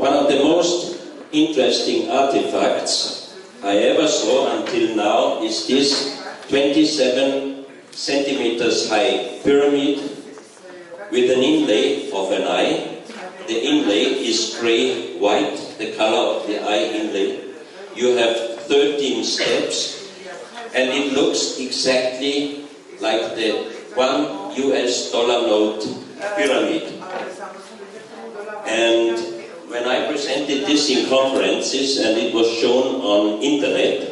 One of the most interesting artifacts I ever saw until now is this 27 centimeters high pyramid with an inlay of an eye. The inlay is gray-white, the color of the eye inlay. You have 13 steps, and it looks exactly like the $1 note pyramid. And when I presented this in conferences and it was shown on internet,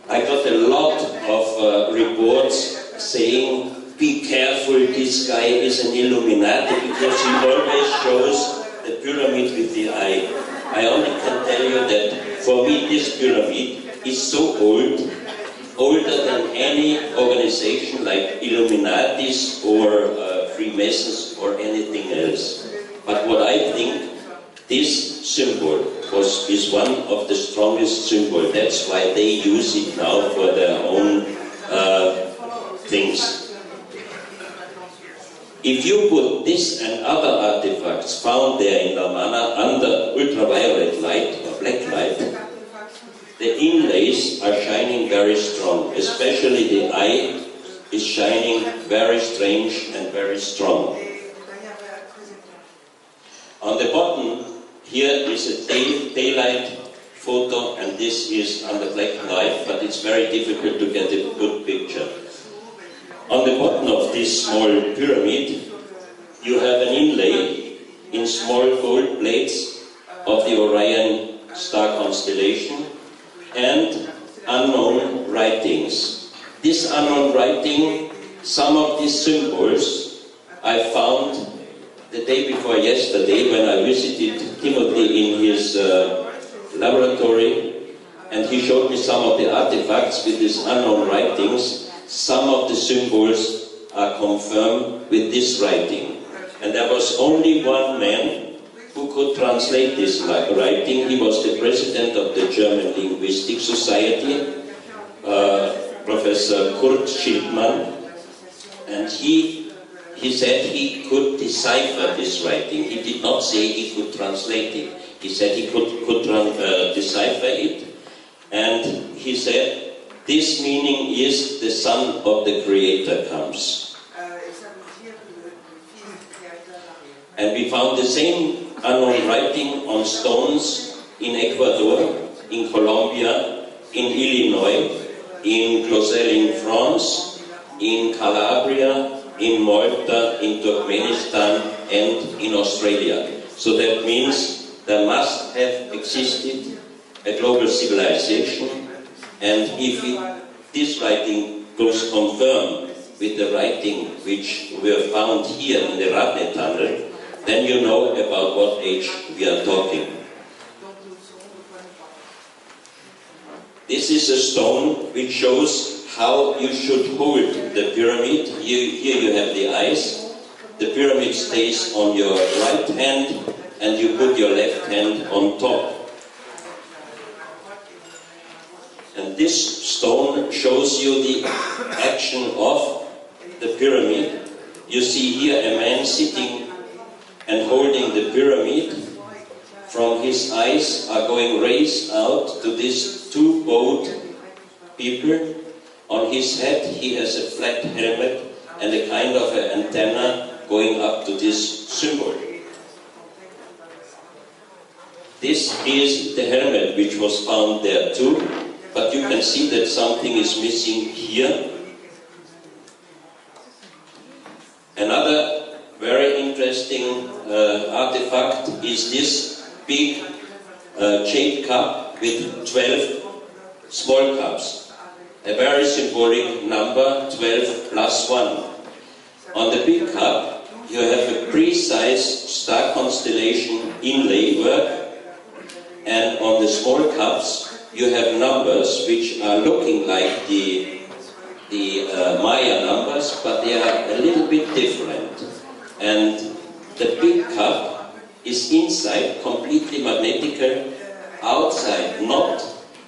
I got a lot of reports saying, be careful, this guy is an Illuminati because he always shows the pyramid with the eye. I only can tell you that for me this pyramid is so old, older than any organization like Illuminatis or Freemasons or anything else. But what I think, this symbol is one of the strongest symbols. That's why they use it now for their own things. If you put this and other artifacts found there in Lamana under ultraviolet light or black light, the inlays are shining very strong. Especially the eye is shining very strange and very strong. On the bottom here is a daylight photo, and this is under black light, but it's very difficult to get a good picture. On the bottom of this small pyramid, you have an inlay in small gold plates of the Orion star constellation and unknown writings. This unknown writing, some of these symbols I found the day before yesterday when I visited Timothy in his laboratory, and he showed me some of the artifacts with these unknown writings. Some of the symbols are confirmed with this writing. And there was only one man who could translate this writing. He was the president of the German Linguistic Society, Professor Kurt Schildmann, and he said he could decipher this writing. He did not say he could translate it. He said he could decipher it, and he said, this meaning is the Son of the Creator comes. And we found the same unknown writing on stones in Ecuador, in Colombia, in Illinois, in Clausel in France, in Calabria, in Malta, in Turkmenistan, and in Australia. So that means there must have existed a global civilization. And if this writing goes confirmed with the writing which we have found here in the Radne tunnel, then you know about what age we are talking. This is a stone which shows how you should hold the pyramid. Here you have the eyes. The pyramid stays on your right hand and you put your left hand on top. And this stone shows you the action of the pyramid. You see here a man sitting and holding the pyramid. From his eyes are going rays out to these two bowed people. On his head he has a flat helmet and a kind of an antenna going up to this symbol. This is the helmet which was found there too. But you can see that something is missing here. Another very interesting artifact is this big jade cup with 12 small cups. A very symbolic number, 12 plus 1. On the big cup, you have a precise star constellation inlay work, and on the small cups, you have numbers which are looking like the Maya numbers, but they are a little bit different. And the big cup is inside completely magnetical, outside not,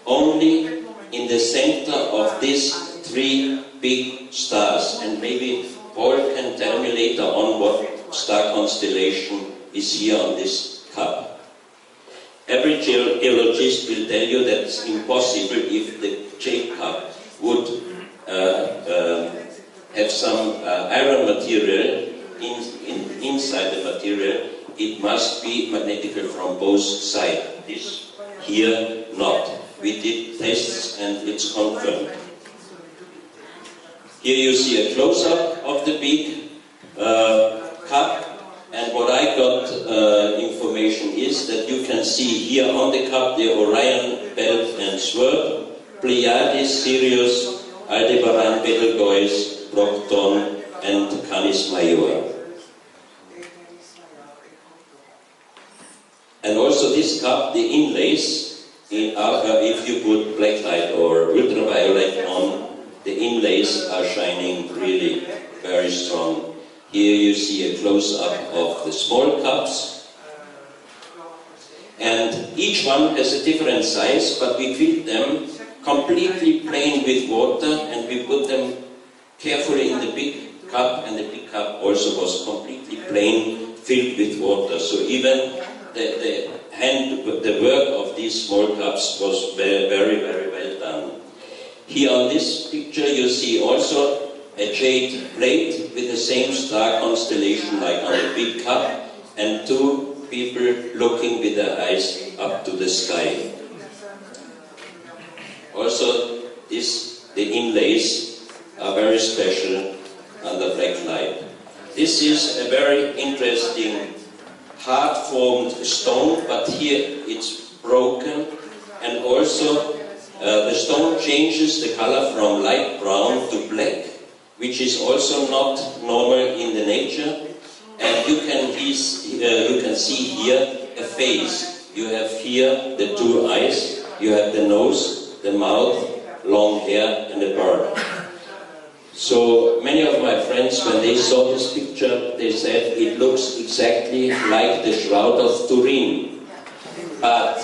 only in the center of these three big stars. And maybe Paul can tell me later on what star constellation is here on this cup. every geologist will tell you that it's impossible if the jade cup would have some iron material inside the material. It must be magnetical from both sides. This here not. We did tests and it's confirmed. Here you see a close-up of the big cup, and what I got information is that you can see here on the cup the Orion belt and sword, Pleiades, Sirius, Aldebaran, Betelgeuse, Procton, and Canis Major. And also this cup, the inlays, if you put black light or ultraviolet on, the inlays are shining really very strong. Here you see a close-up of the small cups. And each one has a different size, but we filled them completely plain with water, and we put them carefully in the big cup, and the big cup also was completely plain, filled with water. So even the work of these small cups was very, very, very well done. Here on this picture you see also a jade plate with the same star constellation like on the big cup, and two people looking with their eyes up to the sky. Also the inlays are very special under black light. This is a very interesting hard-formed stone, but here it's broken, and also the stone changes the color from light brown to black, which is also not normal in the nature. And you can see here a face. You have here the two eyes, you have the nose, the mouth, long hair, and a beard. So many of my friends, when they saw this picture, they said it looks exactly like the Shroud of Turin. But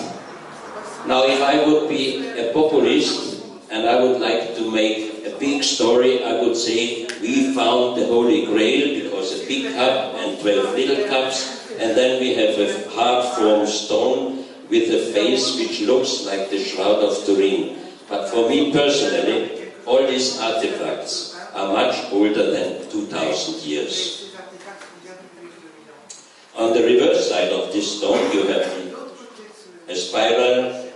now if I would be a populist and I would like to make a big story, I would say we found the Holy Grail because a big cup and 12 little cups, and then we have a hard-formed stone with a face which looks like the Shroud of Turin. But for me personally, all these artifacts are much older than 2,000 years. On the reverse side of this stone you have a spiral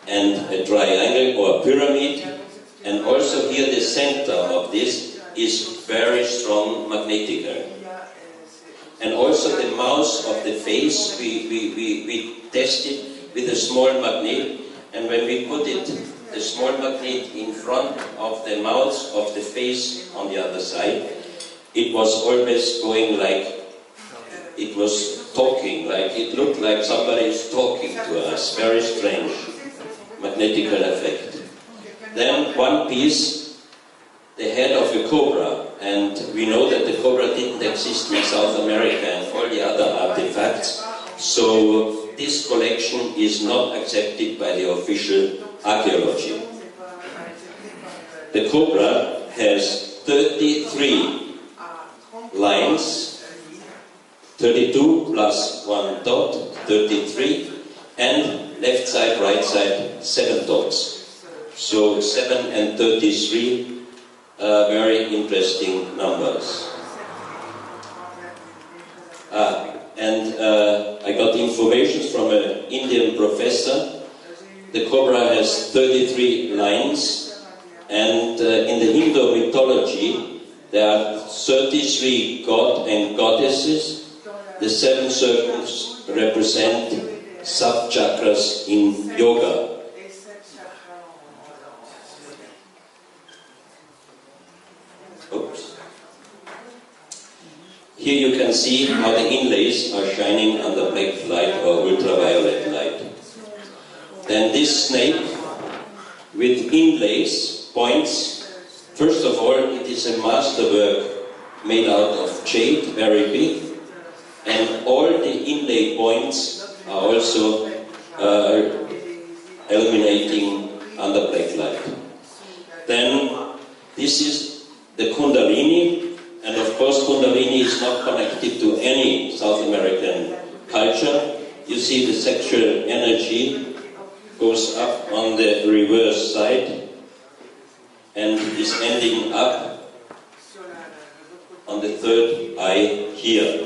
and a triangle or a pyramid, and also here the center of this is very strong magnetical. And also the mouth of the face we tested with a small magnet, and when we put the small magnet in front of the mouth of the face on the other side, it was always going like it was talking, like it looked like somebody is talking to us. Very strange magnetical effect. Then one piece, the head of a cobra, and we know that the cobra didn't exist in South America and all the other artifacts, so this collection is not accepted by the official archaeology. The cobra has 33 lines, 32 plus 1 dot, 33, and left side, right side, 7 dots. So 7 and 33, very interesting numbers. I got information from an Indian professor. The cobra has 33 lines, and in the Hindu mythology there are 33 gods and goddesses. The 7 circles represent sub-chakras in yoga. Oops. Here you can see how the inlays are shining under black light or ultraviolet light. Then this snake with inlays, points, first of all it is a masterwork made out of jade, very big, and all the inlay points are also illuminating under black light. Then this is the Kundalini, and of course Kundalini is not connected to any South American culture. You you see the sexual energy goes up on the reverse side and is ending up on the third eye here.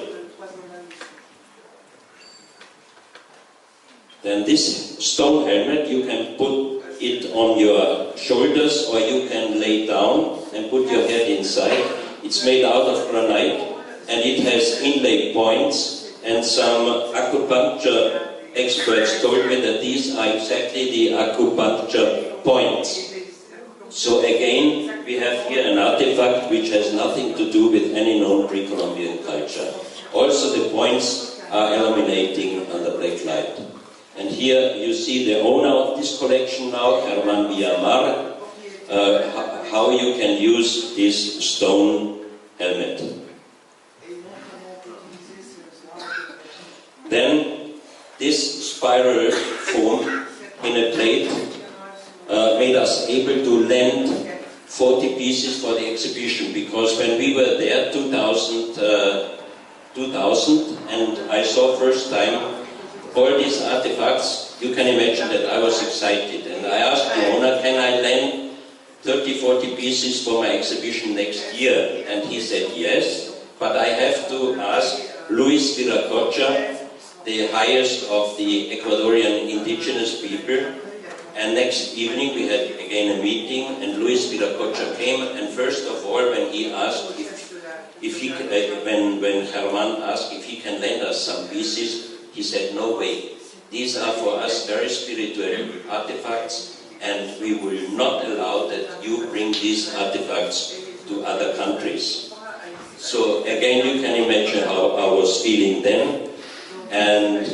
Then this stone helmet, you can put it on your shoulders or you can lay down and put your head inside. It's made out of granite and it has inlay points, and some acupuncture experts told me that these are exactly the acupuncture points. So again, we have here an artifact which has nothing to do with any known pre-Columbian culture. Also the points are illuminating under black light. And here you see the owner of this collection now, Herman Villamar, how you can use this stone helmet. Then this spiral foam in a plate made us able to lend 40 pieces for the exhibition, because when we were there 2000 and I saw first time all these artifacts, you can imagine that I was excited, and I asked the owner, can I lend 30-40 pieces for my exhibition next year? And he said yes, but I have to ask Luis Viracocha, the highest of the Ecuadorian indigenous people. And next evening we had again a meeting, and Luis Viracocha came, and first of all when he asked if he when Herman asked if he can lend us some pieces, he said, no way, these are for us very spiritual artifacts, and we will not allow that you bring these artifacts to other countries. So again, you can imagine how I was feeling then. And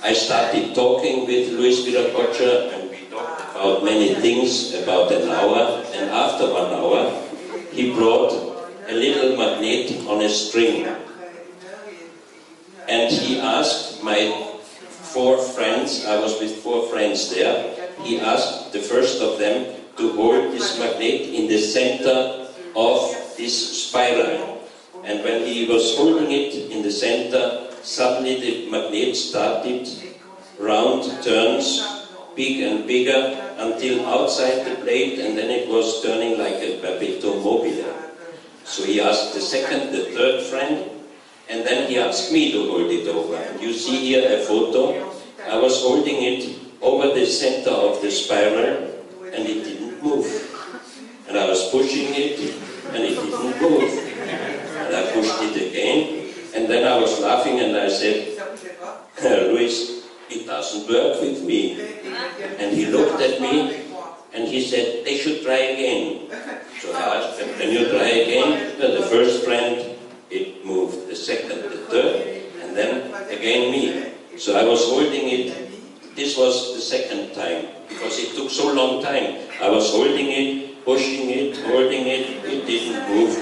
I started talking with Luis Viracocha, and we talked about many things about an hour, and after 1 hour he brought a little magnet on a string. And he asked my 4 friends, I was with 4 friends there, he asked the first of them to hold this magnet in the center of this spiral. And when he was holding it in the center, suddenly the magnet started round turns, big and bigger, until outside the plate, and then it was turning like a perpetuum mobile. So he asked the second, the third friend, and then he asked me to hold it over. And you see here a photo. I was holding it over the center of the spiral, and it didn't move. And I was pushing it, and it didn't move. And I pushed it again, and then I was laughing, and I said, Luis, it doesn't work with me. And he looked at me, and he said, they should try again. So I asked him, can you try again? The first friend, it moved, the second, the third, and then again me. So I was holding it. This was the second time, because it took so long time. I was holding it, pushing it, holding it, it didn't move.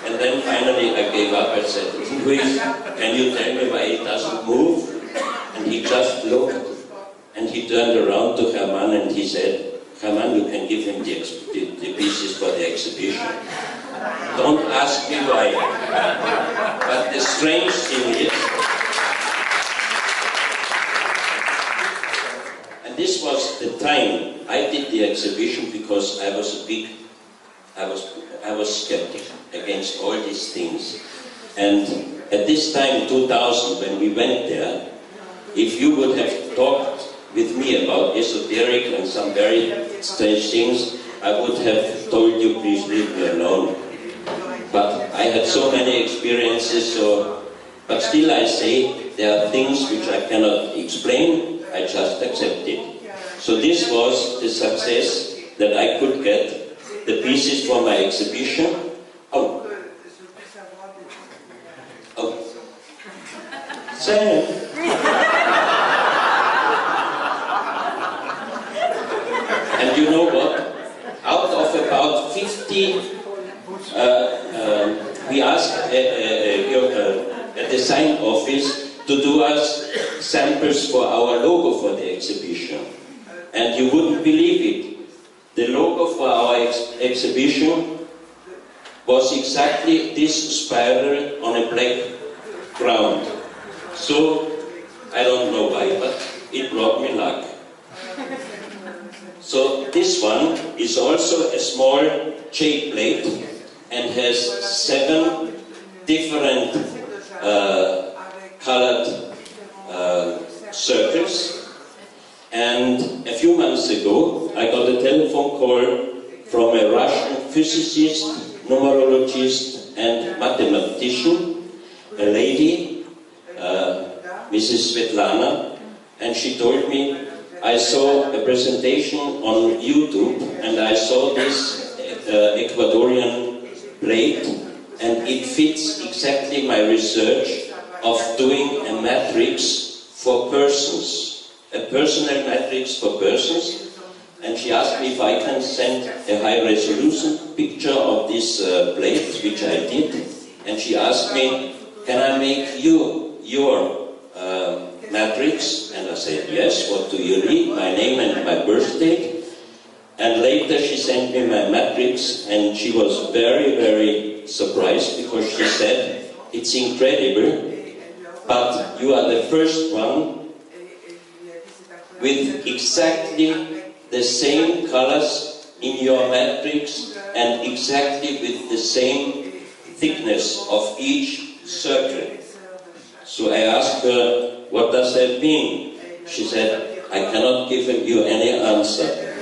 And then finally I gave up and said, Luis, can you tell me why it doesn't move? And he just looked, and he turned around to Herman and he said, Herman, you can give him the pieces for the exhibition. Don't ask me why. But the strange thing is, and this was the time I did the exhibition, because I was I was skeptic against all these things. And at this time, 2000, when we went there, if you would have talked with me about esoteric and some very strange things, I would have told you, please leave me alone. But I had so many experiences, but still I say, there are things which I cannot explain, I just accept it. So this was the success that I could get the pieces for my exhibition. Oh. Sam. And you know what? Out of about 50, we asked a design office to do us samples for our logo for the exhibition. And you wouldn't believe it. The logo for our exhibition was exactly this spiral on a black ground. So I don't know why, but it brought me luck. So this one is also a small jade plate and has 7 different colored circles. And a few months ago, I got a telephone call from a Russian physicist, numerologist, and mathematician, a lady, Mrs. Svetlana, and she told me, I saw a presentation on YouTube and I saw this Ecuadorian plate, and it fits exactly my research of doing a matrix for persons, a personal matrix for persons. And she asked me if I can send a high-resolution picture of this plate, which I did. And she asked me, can I make you your matrix? And I said, yes, what do you need? My name and my birth date. And later she sent me my matrix, and she was very, very surprised, because she said, it's incredible, but you are the first one with exactly the same colors in your matrix and exactly with the same thickness of each circle. So I asked her, what does that mean? She said, I cannot give you any answer.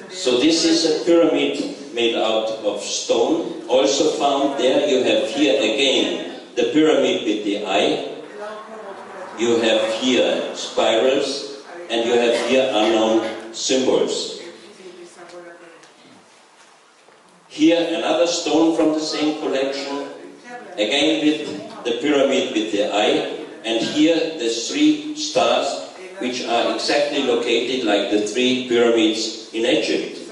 So this is a pyramid made out of stone. Also found there, you have here again the pyramid with the eye. You have here spirals. And you have here unknown symbols. Here another stone from the same collection, again with the pyramid with the eye, and here the 3 stars, which are exactly located like the 3 pyramids in Egypt.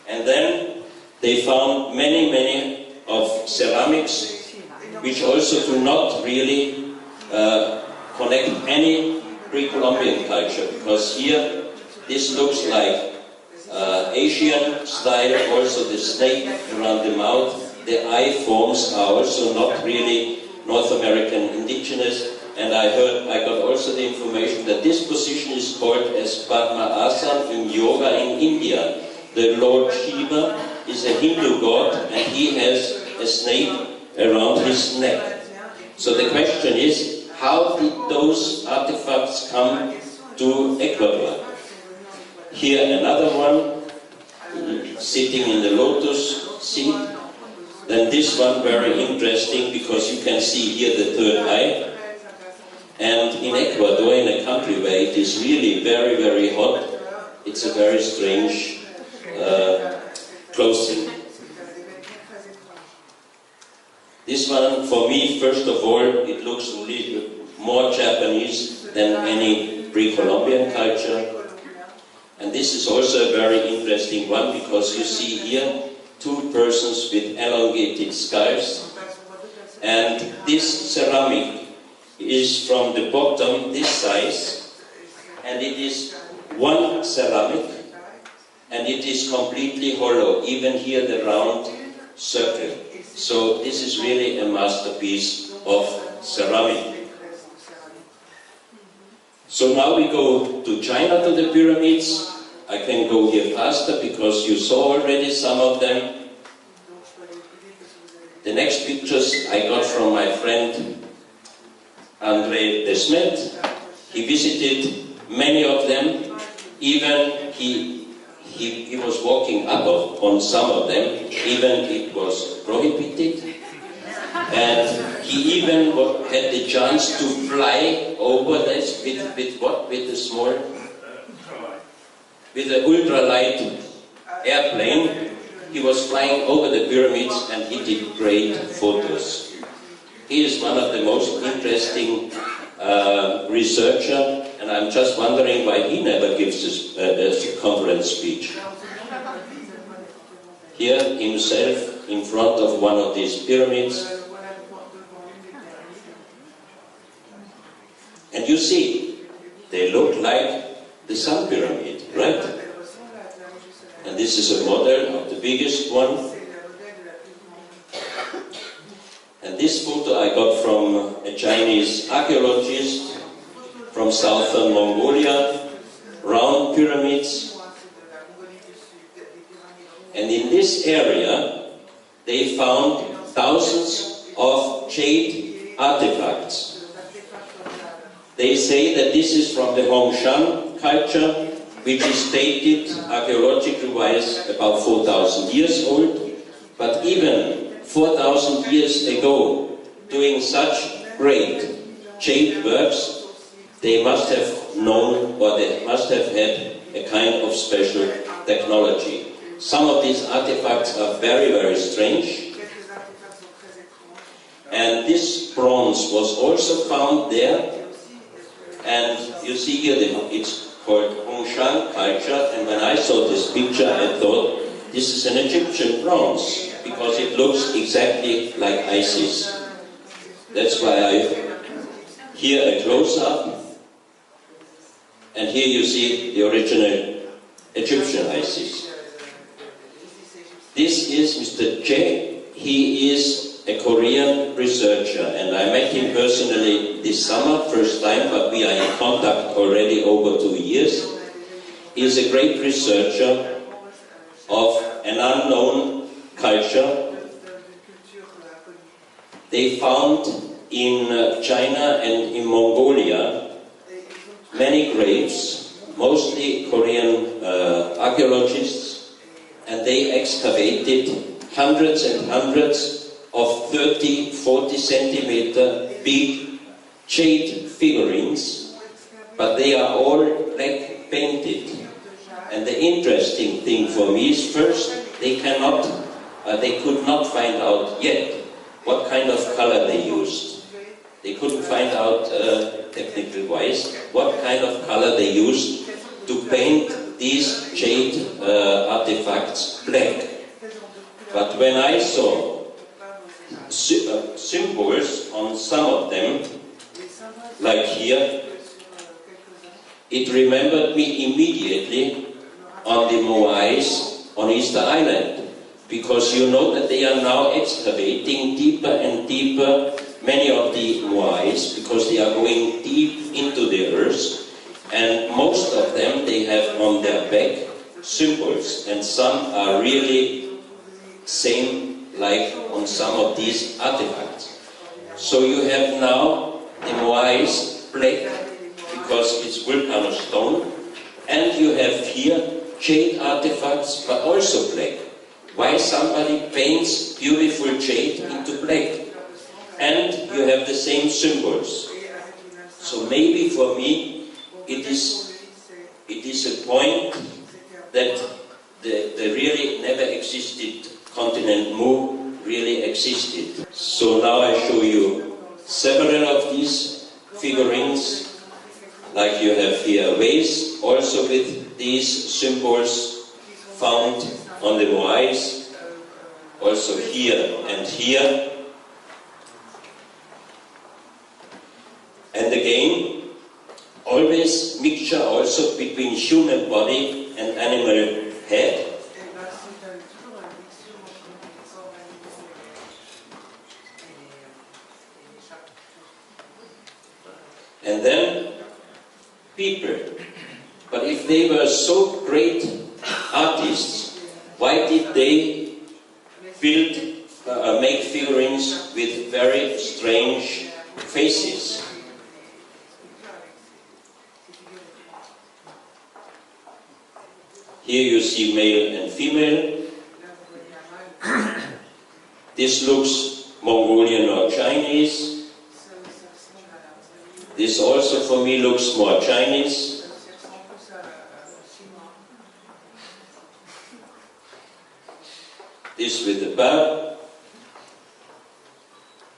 And then they found many of ceramics, which also do not really connect any pre-Columbian culture, because here this looks like Asian style, also the snake around the mouth. The eye forms are also not really North American indigenous, and I got also the information that this position is called as Padma-asana in yoga in India. The Lord Shiva is a Hindu god, and he has a snake around his neck. So the question is, how did those artifacts come to Ecuador? Here another one, sitting in the lotus seat. Then this one, very interesting, because you can see here the 3rd eye. And in Ecuador, in a country where it is really very, very hot, it's a very strange clothing. This one, for me, first of all, it looks a little more Japanese than any pre-Columbian culture. And this is also a very interesting one, because you see here 2 persons with elongated skulls. And this ceramic is from the bottom this size, and it is 1 ceramic, and it is completely hollow, even here the round circle. So this is really a masterpiece of ceramic. So now we go to China, to the pyramids. I can go here faster because you saw already some of them. The next pictures I got from my friend André Desmet. He visited many of them. Even he was walking up on some of them, even it was prohibited. And he even had the chance to fly over this with what? With a small, with an ultralight airplane. He was flying over the pyramids and he did great photos. He is one of the most interesting researcher, and I'm just wondering why he never gives a conference speech. Here himself in front of one of these pyramids. And you see, they look like the Sun Pyramid, right? And this is a model of the biggest one. And this photo I got from a Chinese archaeologist from southern Mongolia, round pyramids. And in this area, they found thousands of jade artifacts. They say that this is from the Hongshan culture, which is dated archaeologically-wise about 4,000 years old. But even 4,000 years ago, doing such great jade works, they must have known, or they must have had a kind of special technology. Some of these artifacts are very, very strange. And this bronze was also found there. And you see here, it's called Hongshan culture. And when I saw this picture, I thought, this is an Egyptian bronze, because it looks exactly like Isis. That's why I here a close-up. And here you see the original Egyptian Isis. This is Mr. Che. He is a Korean researcher, and I met him personally this summer, first time, but we are in contact already over 2 years. He is a great researcher of an unknown culture. They found in China and in Mongolia many graves, mostly Korean archaeologists, and they excavated hundreds and hundreds of 30, 40 centimeter big jade figurines, but they are all black painted. And the interesting thing for me is, first, they could not find out yet what kind of color they used. They couldn't find out, technically wise, what kind of color they used to paint these jade artifacts black. But when I saw symbols on some of them, like here, it remembered me immediately on the Moais on Easter Island, because you know that they are now excavating deeper and deeper many of the Moais, because they are going deep into the earth, and most of them they have on their back symbols, and some are really same like on some of these artifacts. So you have now the Moais black, because it's volcano stone, and you have here jade artifacts, but also black. Why somebody paints beautiful jade into black? And you have the same symbols. So maybe for me, it is a point that the really never existed continent Mu really existed. So now I show you several of these figurines, like you have here a vase, also with these symbols found on the Moais, also here and here. And again, always mixture also between human body and animal head. And then people. But if they were so great artists, why did they make figurines with very strange faces? Here you see male and female. This looks Mongolian or Chinese. This also for me looks more Chinese. This with the barb.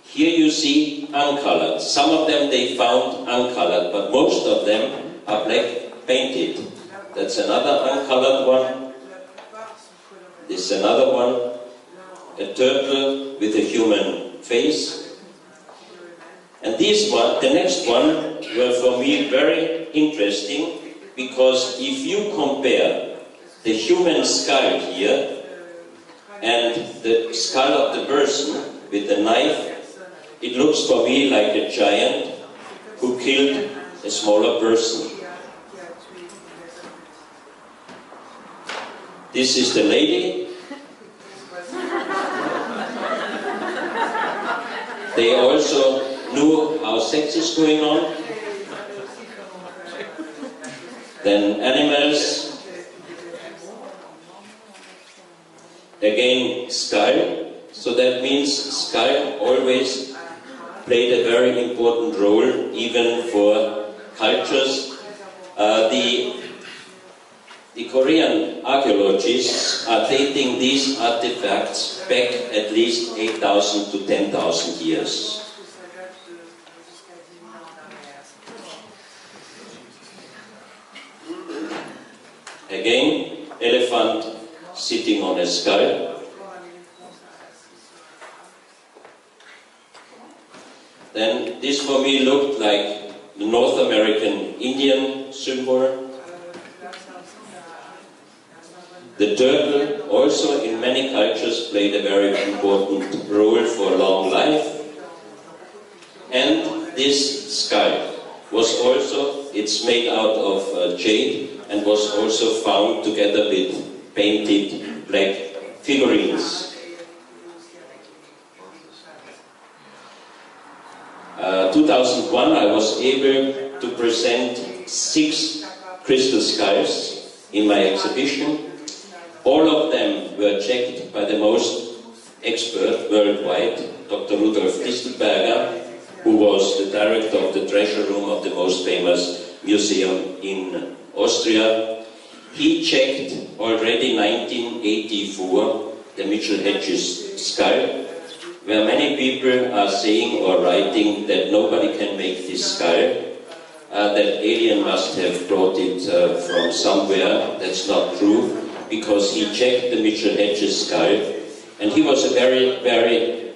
Here you see uncolored. Some of them they found uncolored, but most of them are black painted. That's another uncolored one. This is another one. A turtle with a human face. And the next one were for me very interesting, because if you compare the human skull here and the skull of the person with the knife It looks for me like a giant who killed a smaller person. This is the lady. They also knew how sex is going on. Then animals. Again, skull. So that means skull always played a very important role, even for cultures. The Korean archaeologists are dating these artifacts back at least 8,000 to 10,000 years. Again, elephant sitting on a skull. Then this for me looked like the North American Indian symbol. The turtle also in many cultures played a very important role for long life. And this skull was also, it's made out of jade and was also found together with painted black figurines. 2001 I was able to present 6 crystal skulls in my exhibition. All of them were checked by the most expert worldwide, Dr. Rudolf Distelberger, who was the director of the treasure room of the most famous museum in Austria. He checked already 1984 the Mitchell Hedges skull, where many people are saying or writing that nobody can make this skull, that alien must have brought it from somewhere. That's not true, because he checked the Mitchell Hedges skull, and he was a very, very,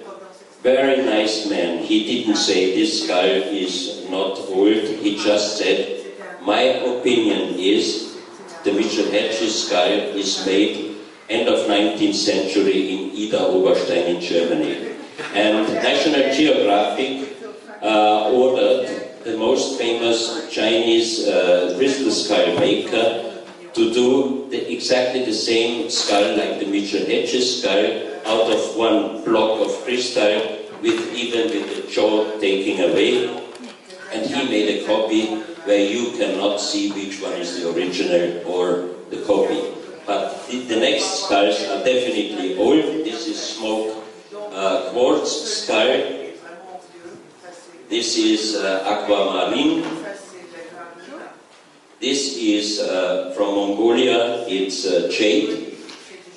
very nice man. He didn't say this skull is not old, he just said, my opinion is the Mitchell Hedges skull is made end of 19th century in Ida Oberstein in Germany. And National Geographic ordered the most famous Chinese crystal skull maker to do exactly the same skull like the Mitchell Hedges skull out of one block of crystal, even with the jaw taken away. And he made a copy where you cannot see which one is the original or the copy. But the next skulls are definitely old. This is smoked quartz skull. This is aquamarine. This is from Mongolia. It's jade.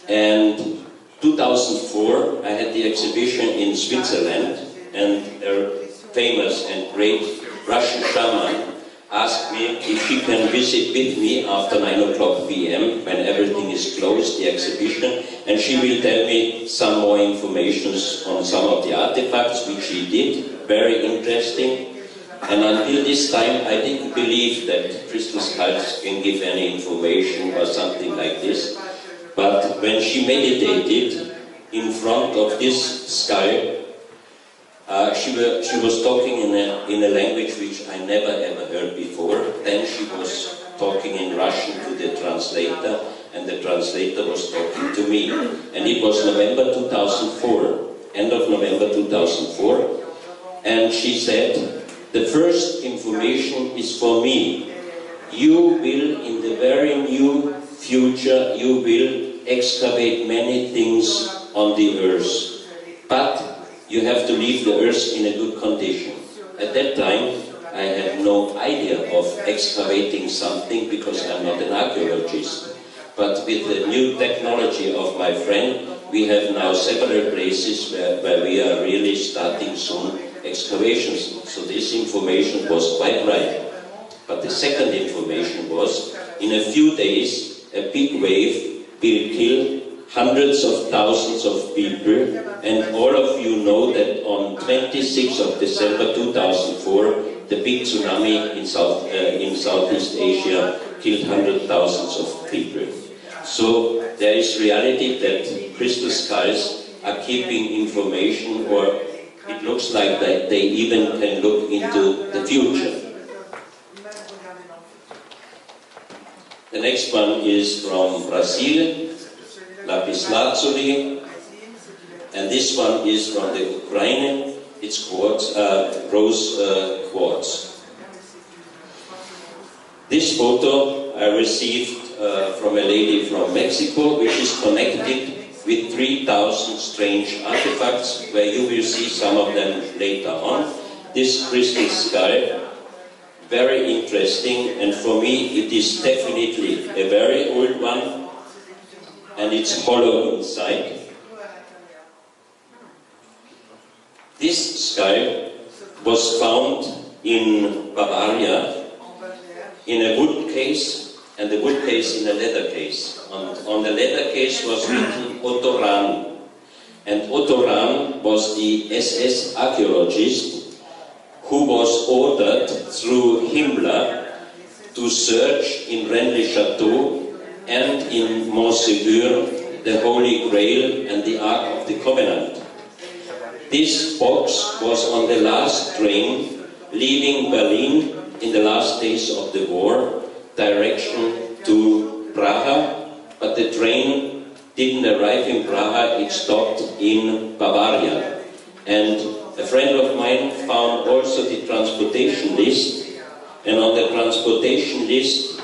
And 2004 I had the exhibition in Switzerland, and a famous and great Russian shaman asked me if she can visit with me after 9:00 p.m. when everything is closed, the exhibition, and she will tell me some more information on some of the artifacts, which she did. Very interesting. And until this time I didn't believe that crystal skulls can give any information or something like this. But when she meditated in front of this skull, she was talking in a language which I never ever heard before. Then she was talking in Russian to the translator, and the translator was talking to me. And it was November 2004, end of November 2004. And she said, the first information is for me. You will, in the very near future, you will excavate many things on the earth. But you have to leave the earth in a good condition. At that time, I had no idea of excavating something because I'm not an archaeologist. But with the new technology of my friend, we have now several places where we are really starting soon excavations. So this information was quite right. But the second information was, in a few days, a big wave will kill hundreds of thousands of people, and all of you know that on 26th of December 2004, the big tsunami in Southeast Asia killed hundreds of thousands of people. So there is reality that crystal skulls are keeping information or it looks like that they even can look into the future. The next one is from Brazil, lapis lazuli, and this one is from the Ukraine. It's quartz, rose quartz. This photo I received from a lady from Mexico, which is connected with 3,000 strange artifacts, where you will see some of them later on. This crystal sky, very interesting, and for me it is definitely a very old one, and it's hollow inside. This sky was found in Bavaria in a wood case, and the wood case in a leather case. On the leather case was written Otto Rahn, and Otto Rahn was the SS archaeologist who was ordered through Himmler to search in Rennes-le-Château and in Montségur the Holy Grail and the Ark of the Covenant. This box was on the last train leaving Berlin in the last days of the war, direction to Praha, but the train didn't arrive in Praha, it stopped in Bavaria. And a friend of mine found also the transportation list, and on the transportation list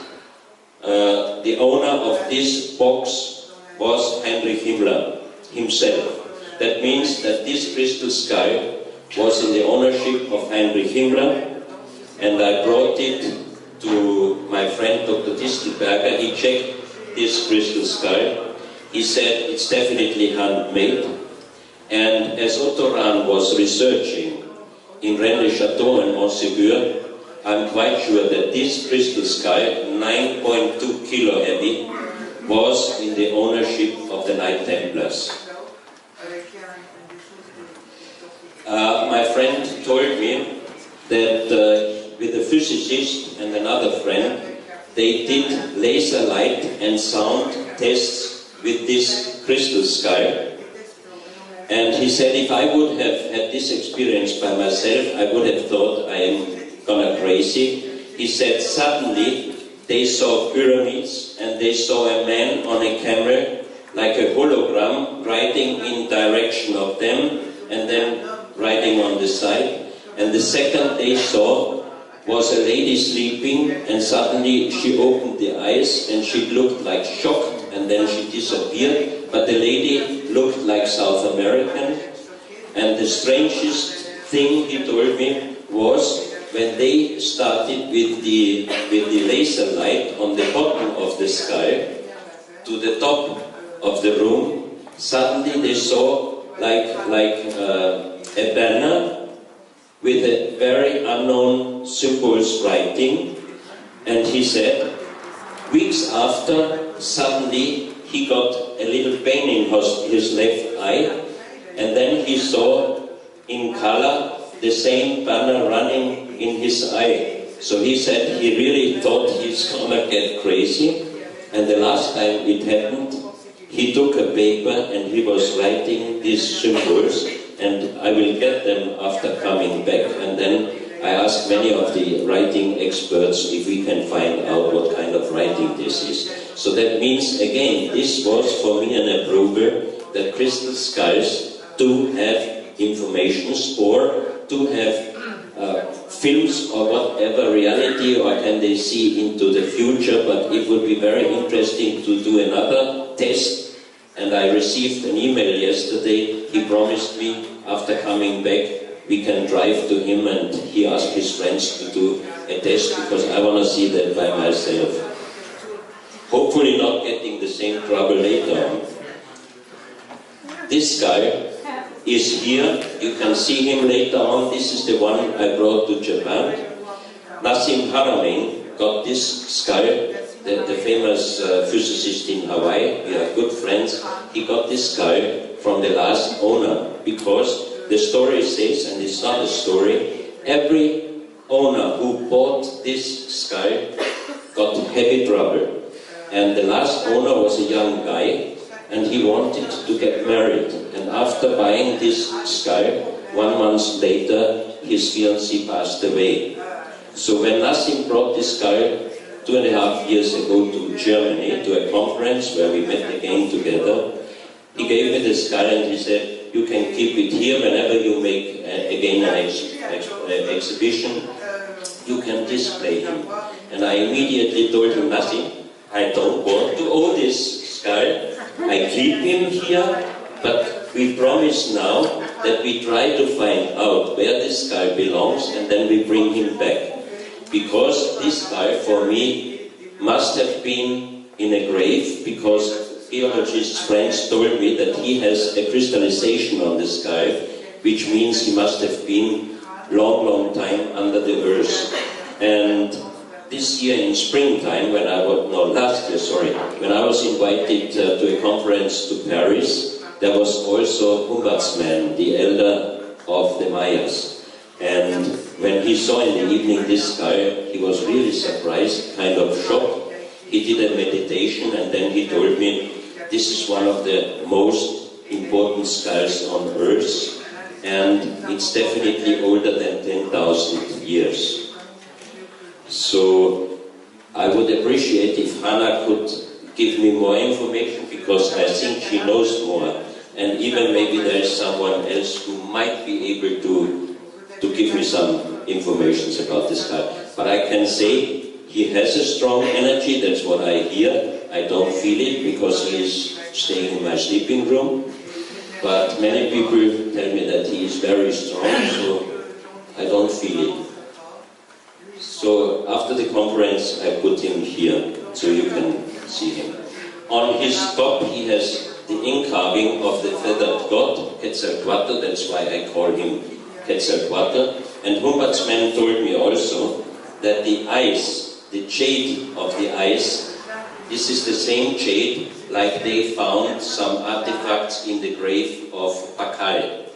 the owner of this box was Heinrich Himmler himself. That means that this crystal sky was in the ownership of Heinrich Himmler, and I brought it to my friend Dr. Distelberger. He checked this crystal sky. He said it's definitely handmade, and as Otto Rahn was researching in Rennes-le-Château and Montségur, I'm quite sure that this crystal sky, 9.2 kilo heavy, was in the ownership of the Knight Templars. My friend told me that with a physicist and another friend, they did laser light and sound tests with this crystal sky. And he said, if I would have had this experience by myself, I would have thought I am gonna crazy. He said, suddenly they saw pyramids and they saw a man on a camel, like a hologram, riding in direction of them and then riding on the side. And the second they saw was a lady sleeping, and suddenly she opened the eyes and she looked like shocked, and then she disappeared. But the lady looked like South American. And the strangest thing he told me was when they started with the laser light on the bottom of the sky to the top of the room, suddenly they saw like a banner with a very unknown symbols writing, and he said, weeks after, suddenly he got a little pain in his left eye, and then he saw in color the same banner running in his eye. So he said he really thought he's gonna get crazy, and the last time it happened, he took a paper and he was writing these symbols, and I will get them after coming back. And then I asked many of the writing experts if we can find out what kind of writing this is. So that means, again, this was for me an approval that crystal skies do have informations or do have films or whatever reality, or can they see into the future. But it would be very interesting to do another test. And I received an email yesterday. He promised me after coming back we can drive to him, and he asked his friends to do a test because I want to see that by myself. Hopefully not getting the same trouble later on. This guy is here. You can see him later on. This is the one I brought to Japan. Nassim Haramein got this sky. The famous physicist in Hawaii, we are good friends. He got this sky from the last owner because the story says, and it's not a story, every owner who bought this sky got heavy trouble. And the last owner was a young guy, and he wanted to get married. And after buying this sky, 1 month later, his fiancée passed away. So when Nassim brought this skull 2.5 years ago to Germany, to a conference where we met again together, he gave me the skull and he said, you can keep it here whenever you make again an exhibition, you can display him. And I immediately told him, Nassim, I don't want to own this skull, I keep him here, but we promise now that we try to find out where this skull belongs and then we bring him back. Because this skull for me must have been in a grave, because geologists' friends told me that he has a crystallization on the skull, which means he must have been long time under the earth. And this year in springtime, when I was invited to a conference to Paris, there was also Humboldt, the elder of the Mayas. And when he saw in the evening this skull, he was really surprised, kind of shocked. He did a meditation and then he told me, this is one of the most important skulls on Earth, and it's definitely older than 10,000 years. So I would appreciate if Hannah could give me more information, because I think she knows more, and even maybe there is someone else who might be able to give me some information about this skull. But I can say he has a strong energy, that's what I hear. I don't feel it because he is staying in my sleeping room. But many people tell me that he is very strong, so I don't feel it. So after the conference I put him here, so you can see him. On his top he has the incarving of the feathered god, Quetzalcoatl, that's why I call him Quetzalcoatl. And Humboldt's man told me also that the eyes, the jade of the eyes, this is the same jade like they found some artifacts in the grave of Pakal.